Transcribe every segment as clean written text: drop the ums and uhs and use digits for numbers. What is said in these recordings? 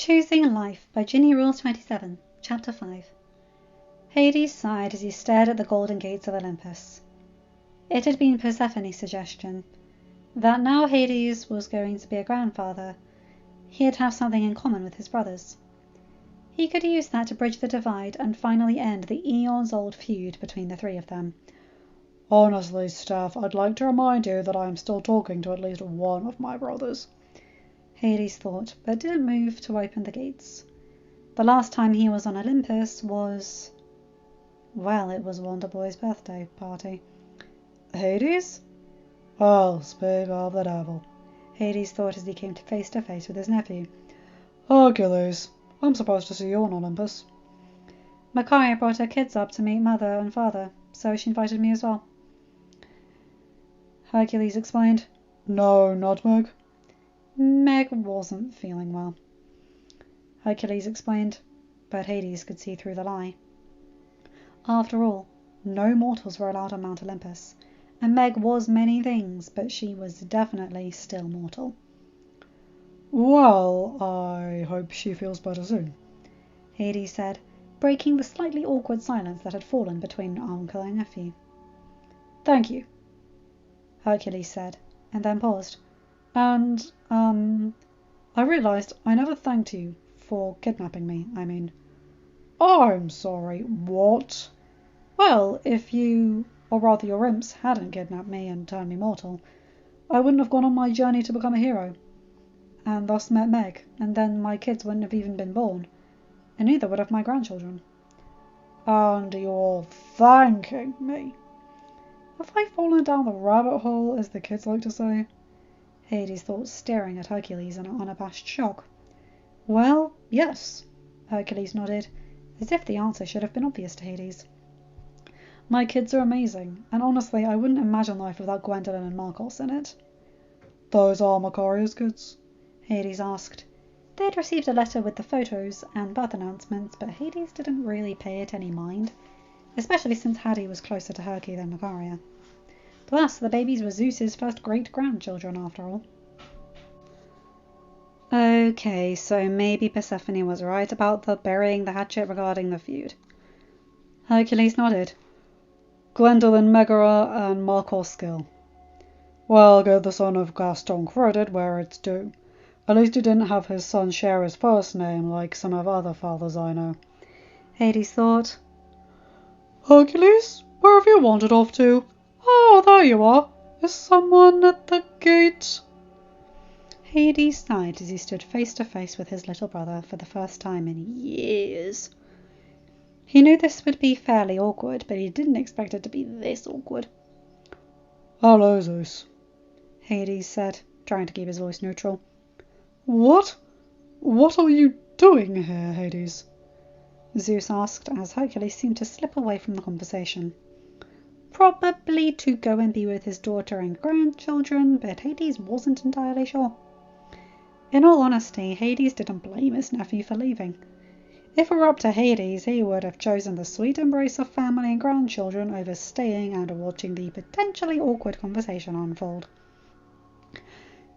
Choosing Life by ginnyrules27, Chapter 5. Hades sighed as he stared at the golden gates of Olympus. It had been Persephone's suggestion that now Hades was going to be a grandfather, he'd have something in common with his brothers. He could use that to bridge the divide and finally end the eons-old feud between the three of them. Honestly, Steph, I'd like to remind you that I am still talking to at least one of my brothers, Hades thought, but didn't move to open the gates. The last time he was on Olympus was... well, it was Wonderboy's birthday party. Hades? Well, speak of the devil, Hades thought as he came face to face with his nephew. Hercules, I'm supposed to see you on Olympus. Macaria brought her kids up to meet mother and father, so she invited me as well. Hercules explained. No, not Meg. Meg wasn't feeling well, Hercules explained, but Hades could see through the lie. After all, no mortals were allowed on Mount Olympus, and Meg was many things, but she was definitely still mortal. Well, I hope she feels better soon, Hades said, breaking the slightly awkward silence that had fallen between uncle and nephew. Thank you, Hercules said, and then paused. And, I realized I never thanked you for kidnapping me, I mean. I'm sorry, what? Well, if you, or rather your imps, hadn't kidnapped me and turned me mortal, I wouldn't have gone on my journey to become a hero, and thus met Meg, and then my kids wouldn't have even been born, and neither would have my grandchildren. And you're thanking me? Have I fallen down the rabbit hole, as the kids like to say? Hades thought, staring at Hercules in unabashed shock. Well, yes, Hercules nodded, as if the answer should have been obvious to Hades. My kids are amazing, and honestly I wouldn't imagine life without Gwendolyn and Marcos in it. Those are Macaria's kids? Hades asked. They had received a letter with the photos and birth announcements, but Hades didn't really pay it any mind, especially since Hades was closer to Herky than Macaria. Plus, the babies were Zeus's first great-grandchildren, after all. Okay, so maybe Persephone was right about the burying the hatchet regarding the feud. Hercules nodded. Gwendolyn Megara and Marcos Skill. Well, give the son of Gaston credit where it's due. At least he didn't have his son share his first name like some of other fathers I know, Hades thought. Hercules, where have you wandered off to? Oh, there you are. Is someone at the gate? Hades sighed as he stood face to face with his little brother for the first time in years. He knew this would be fairly awkward, but he didn't expect it to be this awkward. Hello, Zeus, Hades said, trying to keep his voice neutral. What? What are you doing here, Hades? Zeus asked, as Hercules seemed to slip away from the conversation. Probably to go and be with his daughter and grandchildren, but Hades wasn't entirely sure. In all honesty, Hades didn't blame his nephew for leaving. If it were up to Hades, he would have chosen the sweet embrace of family and grandchildren over staying and watching the potentially awkward conversation unfold.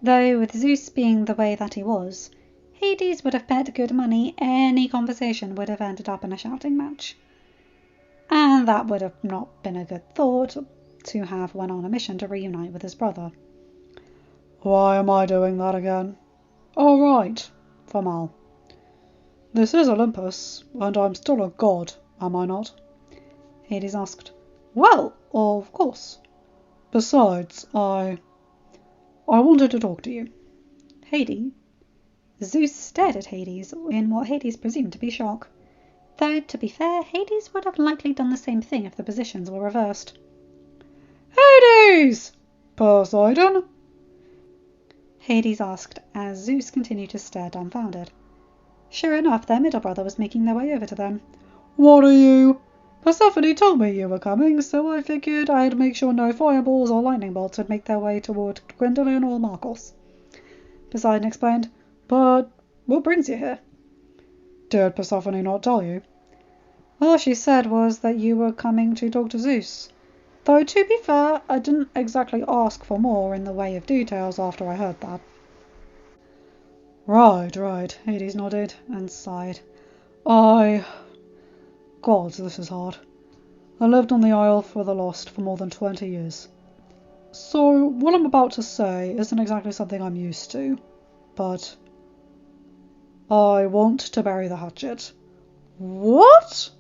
Though, with Zeus being the way that he was, Hades would have bet good money any conversation would have ended up in a shouting match. And that would have not been a good thought to have when on a mission to reunite with his brother. Why am I doing that again? Oh, right, for Mal. This is Olympus, and I'm still a god, am I not? Hades asked. Well, of course. Besides, I wanted to talk to you. Hades? Zeus stared at Hades in what Hades presumed to be shock. Though, to be fair, Hades would have likely done the same thing if the positions were reversed. Hades! Poseidon? Hades asked, as Zeus continued to stare dumbfounded. Sure enough, their middle brother was making their way over to them. What are you? Persephone told me you were coming, so I figured I'd make sure no fireballs or lightning bolts would make their way toward Gwendolyn or Marcos. Poseidon explained. But what brings you here? Did Persephone not tell you? All she said was that you were coming to talk to Zeus. Though, to be fair, I didn't exactly ask for more in the way of details after I heard that. Right, Hades nodded and sighed. God, this is hard. I lived on the Isle for the Lost for more than 20 years. So what I'm about to say isn't exactly something I'm used to, but I want to bury the hatchet. What?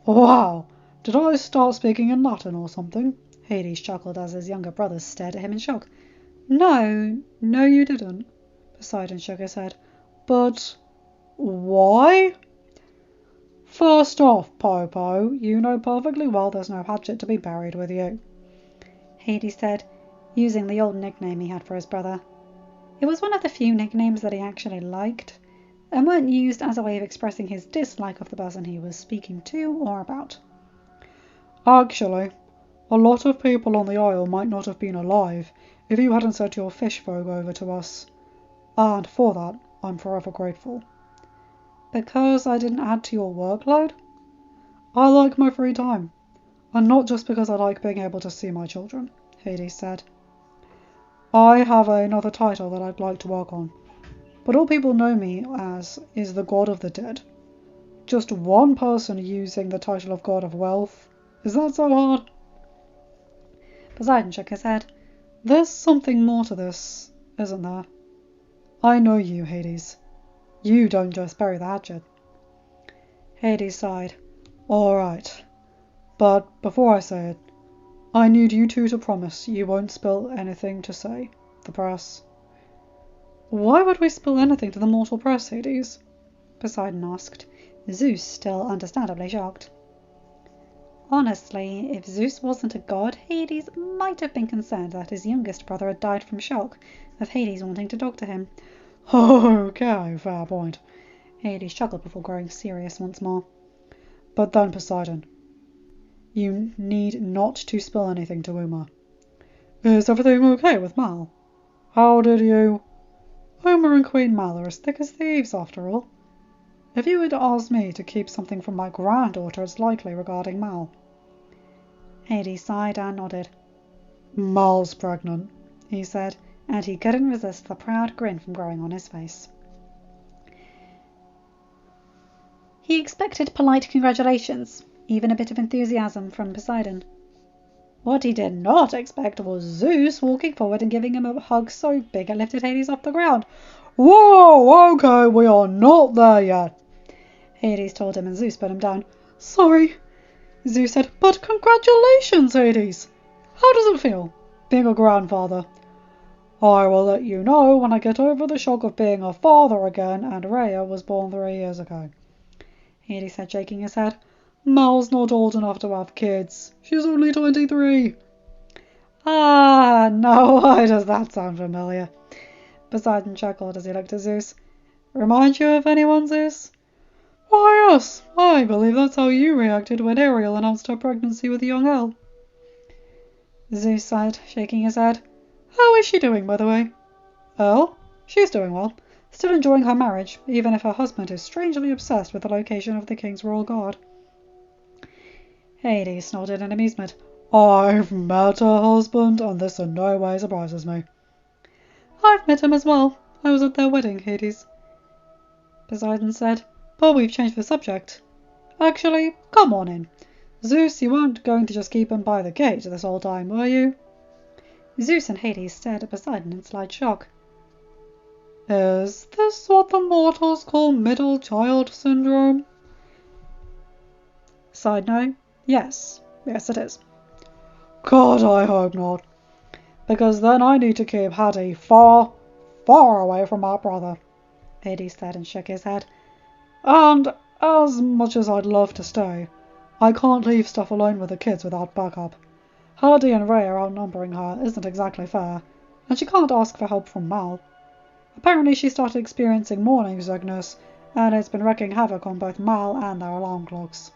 Wow, did I start speaking in Latin or something? Hades chuckled as his younger brothers stared at him in shock. No, you didn't. Poseidon shook his head. But why? First off, Popo, you know perfectly well there's no hatchet to be buried with you, Hades said, using the old nickname he had for his brother. It was one of the few nicknames that he actually liked, and weren't used as a way of expressing his dislike of the person he was speaking to or about. Actually, a lot of people on the Isle might not have been alive if you hadn't sent your fish folk over to us, and for that I'm forever grateful. Because I didn't add to your workload? I like my free time, and not just because I like being able to see my children, Hades said. I have another title that I'd like to work on, but all people know me as is the God of the Dead. Just one person using the title of God of Wealth. Is that so hard? Poseidon shook his head. There's something more to this, isn't there? I know you, Hades. You don't just bury the hatchet. Hades sighed. All right. But before I say it, I need you two to promise you won't spill anything to say, the press. Why would we spill anything to the mortal press, Hades? Poseidon asked, Zeus still understandably shocked. Honestly, if Zeus wasn't a god, Hades might have been concerned that his youngest brother had died from shock of Hades wanting to talk to him. Okay, fair point. Hades chuckled before growing serious once more. But then, Poseidon, you need not to spill anything to Uma. Is everything okay with Mal? How did you... Uma and Queen Mal are as thick as thieves, after all. If you had asked me to keep something from my granddaughter, it's likely regarding Mal. Hades sighed and nodded. Mal's pregnant, he said, and he couldn't resist the proud grin from growing on his face. He expected polite congratulations, even a bit of enthusiasm from Poseidon. What he did not expect was Zeus walking forward and giving him a hug so big it lifted Hades off the ground. Whoa, okay, we are not there yet, Hades told him, and Zeus put him down. Sorry, Zeus said, but congratulations, Hades. How does it feel, being a grandfather? I will let you know when I get over the shock of being a father again, and Rhea was born 3 years ago, Hades said, shaking his head. Mal's not old enough to have kids. She's only 23. Ah, no, why does that sound familiar? Poseidon chuckled as he looked at Zeus. Remind you of anyone, Zeus? Why, yes, I believe that's how you reacted when Ariel announced her pregnancy with young Elle. Zeus sighed, shaking his head. How is she doing, by the way? Elle? She's doing well. Still enjoying her marriage, even if her husband is strangely obsessed with the location of the king's royal guard. Hades nodded in amusement. I've met her husband, and this in no way surprises me. I've met him as well. I was at their wedding, Hades, Poseidon said, but we've changed the subject. Actually, come on in. Zeus, you weren't going to just keep him by the gate this whole time, were you? Zeus and Hades stared at Poseidon in slight shock. Is this what the mortals call middle child syndrome? Side note, yes it is. God, I hope not. Because then I need to keep Hattie far, far away from my brother, Hades said and shook his head. And as much as I'd love to stay, I can't leave stuff alone with the kids without backup. Hattie and Rhea outnumbering her isn't exactly fair, and she can't ask for help from Mal. Apparently she started experiencing morning sickness, and it's been wreaking havoc on both Mal and their alarm clocks.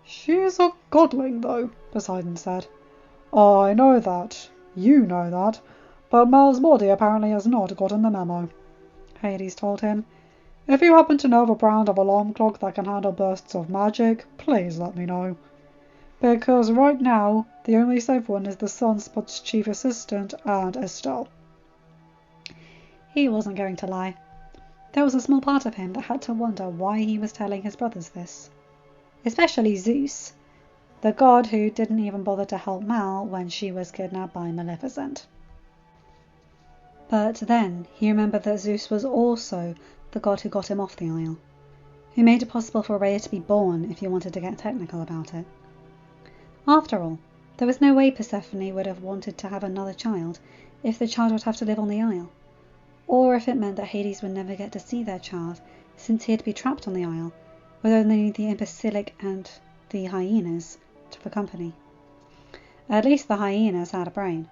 She's a godling, though, Poseidon said. I know that, you know that, but Mal's body apparently has not gotten the memo, Hades told him. If you happen to know of a brand of alarm clock that can handle bursts of magic, please let me know. Because right now, the only safe one is the Sunspot's chief assistant and Estelle. He wasn't going to lie. There was a small part of him that had to wonder why he was telling his brothers this. Especially Zeus, the god who didn't even bother to help Mal when she was kidnapped by Maleficent. But then he remembered that Zeus was also the god who got him off the isle, who made it possible for Rhea to be born if you wanted to get technical about it. After all, there was no way Persephone would have wanted to have another child if the child would have to live on the isle, or if it meant that Hades would never get to see their child since he'd be trapped on the isle with only the imbecilic and the hyenas for company. At least the hyenas had a brain.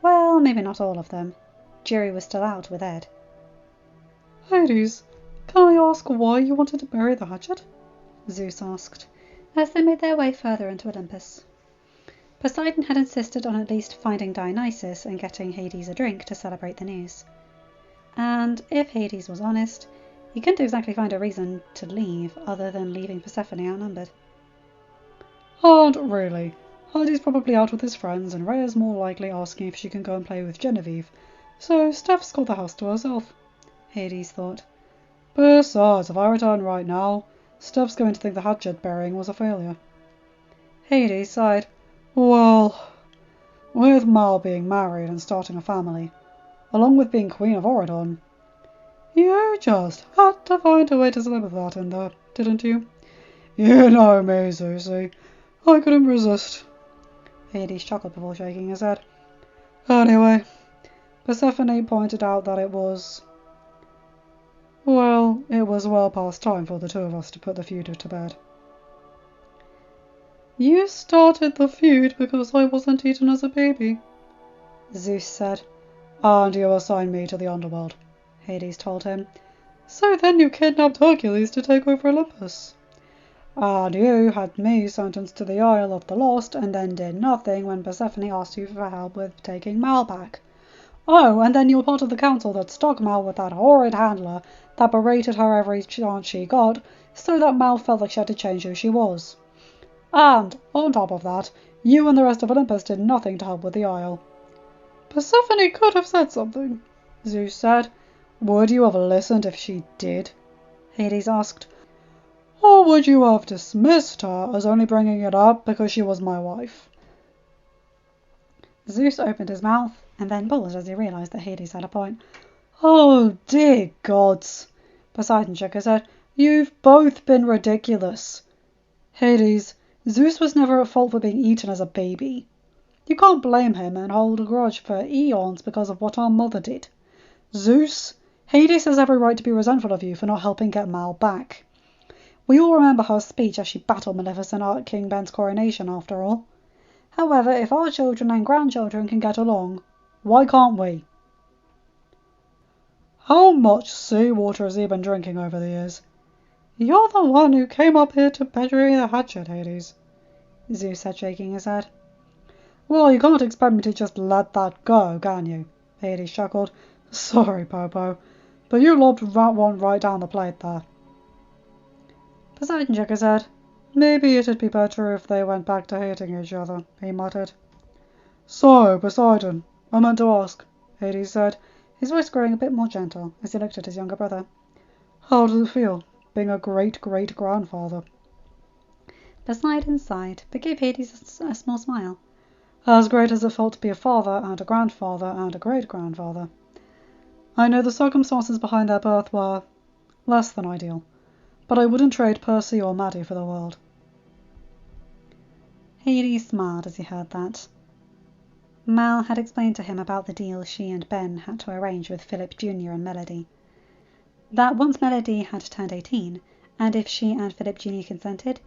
Well, maybe not all of them. Jury was still out with Ed. Hades, can I ask why you wanted to bury the hatchet? Zeus asked, as they made their way further into Olympus. Poseidon had insisted on at least finding Dionysus and getting Hades a drink to celebrate the news. And if Hades was honest, he couldn't exactly find a reason to leave other than leaving Persephone outnumbered. And really, Hades probably out with his friends and Rhea's more likely asking if she can go and play with Genevieve, so Steph's got the house to herself, Hades thought. Besides, if I return right now, Steph's going to think the hatchet burying was a failure. Hades sighed. Well, with Mal being married and starting a family, along with being Queen of Oridon, you just had to find a way to slip that in there, didn't you? You know me, Susie. I couldn't resist. Hades chuckled before shaking his head. Anyway, Persephone pointed out that it was well past time for the two of us to put the feud to bed. You started the feud because I wasn't eaten as a baby, Zeus said. And you assigned me to the underworld, Hades told him. So then you kidnapped Hercules to take over Olympus. And you had me sentenced to the Isle of the Lost and then did nothing when Persephone asked you for help with taking Mal back. Oh, and then you were part of the council that stuck Mal with that horrid handler that berated her every chance she got, so that Mal felt like she had to change who she was. And, on top of that, you and the rest of Olympus did nothing to help with the Isle. Persephone could have said something, Zeus said. Would you have listened if she did? Hades asked. Or would you have dismissed her as only bringing it up because she was my wife? Zeus opened his mouth and then paused as he realized that Hades had a point. Oh, dear gods, Poseidon shook his head. You've both been ridiculous. Hades, Zeus was never at fault for being eaten as a baby. You can't blame him and hold a grudge for eons because of what our mother did. Zeus, Hades has every right to be resentful of you for not helping get Mal back. We all remember her speech as she battled Maleficent at King Ben's coronation, after all. However, if our children and grandchildren can get along, why can't we? How much seawater has he been drinking over the years? You're the one who came up here to bury the hatchet, Hades, Zeus said, shaking his head. Well, you can't expect me to just let that go, can you? Hades chuckled. Sorry, Popo, but you lobbed that one right down the plate there. Poseidon shook his head. Maybe it'd be better if they went back to hating each other, he muttered. So, Poseidon, I meant to ask, Hades said, his voice growing a bit more gentle as he looked at his younger brother. How does it feel, being a great-great-grandfather? Poseidon sighed, but gave Hades a small smile. As great as it felt to be a father and a grandfather and a great-grandfather. I know the circumstances behind their birth were less than ideal, but I wouldn't trade Percy or Maddie for the world. Hades smiled as he heard that. Mal had explained to him about the deal she and Ben had to arrange with Philip Jr. and Melody. That once Melody had turned 18, and if she and Philip Jr. consented,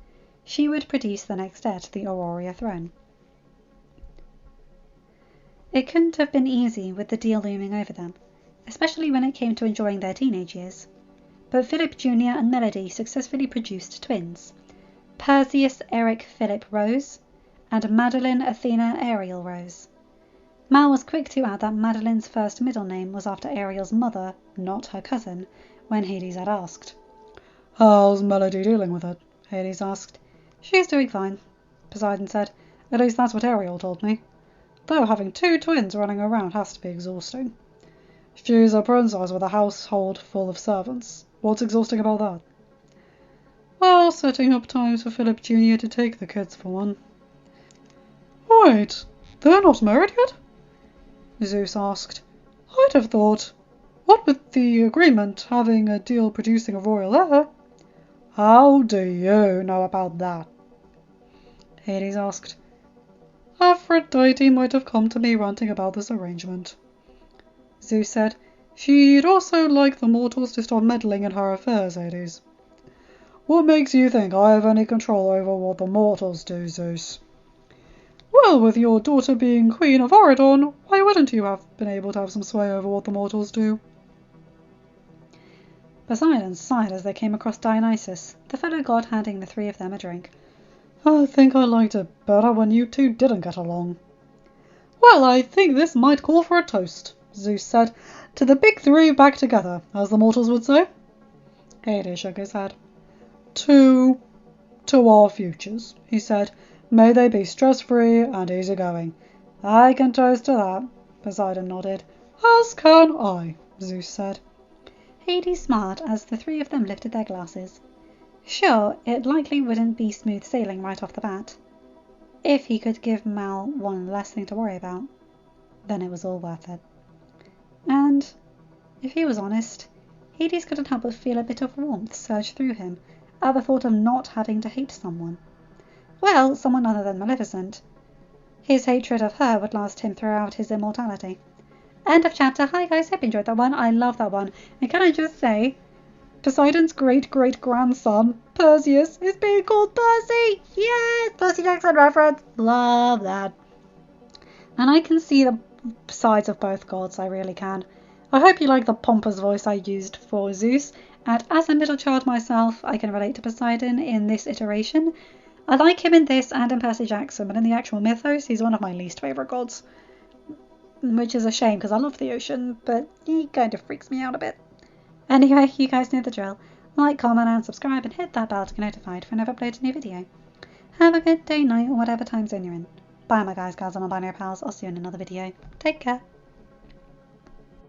she would produce the next heir to the Aurora throne. It couldn't have been easy with the deal looming over them, especially when it came to enjoying their teenage years. But Philip Jr. and Melody successfully produced twins, Perseus Eric Philip Rose and Madeline Athena Ariel Rose. Mal was quick to add that Madeline's first middle name was after Ariel's mother, not her cousin, when Hades had asked. How's Melody dealing with it? Hades asked. She's doing fine, Poseidon said. At least that's what Ariel told me. Though having two twins running around has to be exhausting. She's a princess with a household full of servants. What's exhausting about that? Well, setting up times for Philip Jr. to take the kids for one. Wait, they're not married yet? Zeus asked. I'd have thought. What with the agreement having a deal producing a royal heir? How do you know about that? Hades asked. Aphrodite might have come to me ranting about this arrangement. Zeus said, she'd also like the mortals to stop meddling in her affairs, Hades. What makes you think I have any control over what the mortals do, Zeus? Well, with your daughter being Queen of Oridon, why wouldn't you have been able to have some sway over what the mortals do? Poseidon sighed as they came across Dionysus, the fellow god handing the three of them a drink. I think I liked it better when you two didn't get along. Well, I think this might call for a toast, Zeus said, to the big three back together, as the mortals would say. Hades shook his head. To our futures, he said. May they be stress-free and easygoing. I can toast to that, Poseidon nodded. As can I, Zeus said. Hades smiled as the three of them lifted their glasses. Sure, it likely wouldn't be smooth sailing right off the bat. If he could give Mal one less thing to worry about, then it was all worth it. And, if he was honest, Hades couldn't help but feel a bit of warmth surge through him at the thought of not having to hate someone. Well, someone other than Maleficent. His hatred of her would last him throughout his immortality. End of chapter. Hi guys, hope you enjoyed that one. I love that one. And can I just say, Poseidon's great-great-grandson, Perseus, is being called Percy! Yes! Percy Jackson reference! Love that. And I can see the sides of both gods, I really can. I hope you like the pompous voice I used for Zeus, and as a middle child myself, I can relate to Poseidon in this iteration. I like him in this and in Percy Jackson, but in the actual mythos, he's one of my least favourite gods. Which is a shame, because I love the ocean, but he kind of freaks me out a bit. Anyway, you guys know the drill. Like, comment and subscribe and hit that bell to get notified when I've uploaded a new video. Have a good day, night, or whatever time zone you're in. Bye my guys, gals and non-binary pals. I'll see you in another video. Take care.